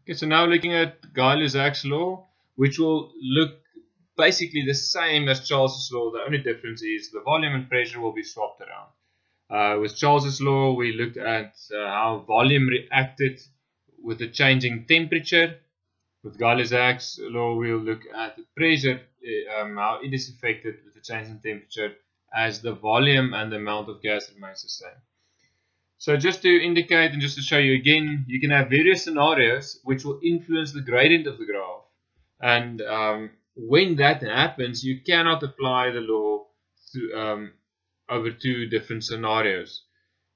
Okay, so now looking at Gay-Lussac's law, which will look basically the same as Charles's law. The only difference is the volume and pressure will be swapped around. With Charles's law, we looked at how volume reacted with the changing temperature. With Gay-Lussac's law, we'll look at the pressure, how it is affected with the change in temperature as the volume and the amount of gas remains the same. So just to indicate and just to show you again, you can have various scenarios which will influence the gradient of the graph. And when that happens, you cannot apply the law to, over two different scenarios.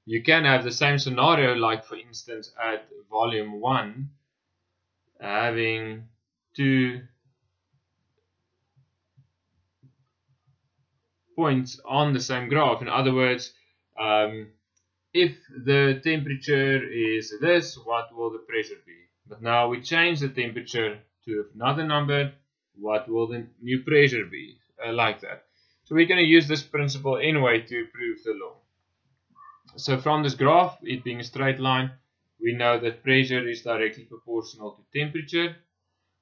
You can have the same scenario, like for instance at volume 1, having two points on the same graph. In other words, if the temperature is this, what will the pressure be? But now we change the temperature to another number, what will the new pressure be? Like that. So we're going to use this principle anyway to prove the law. So from this graph, it being a straight line, we know that pressure is directly proportional to temperature,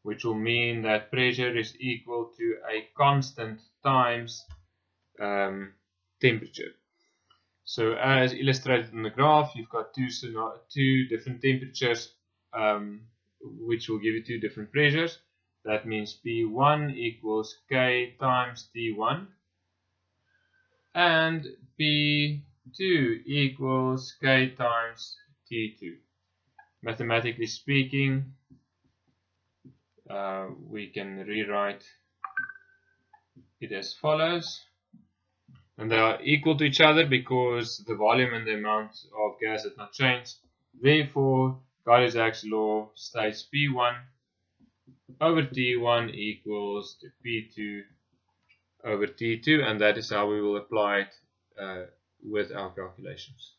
which will mean that pressure is equal to a constant times temperature. So as illustrated in the graph, you've got two different temperatures, which will give you two different pressures. That means P1 equals K times T1, and P2 equals K times T2. Mathematically speaking, we can rewrite it as follows. And they are equal to each other because the volume and the amount of gas has not changed. Therefore, Gay-Lussac's law states P1 over T1 equals to P2 over T2, and that is how we will apply it with our calculations.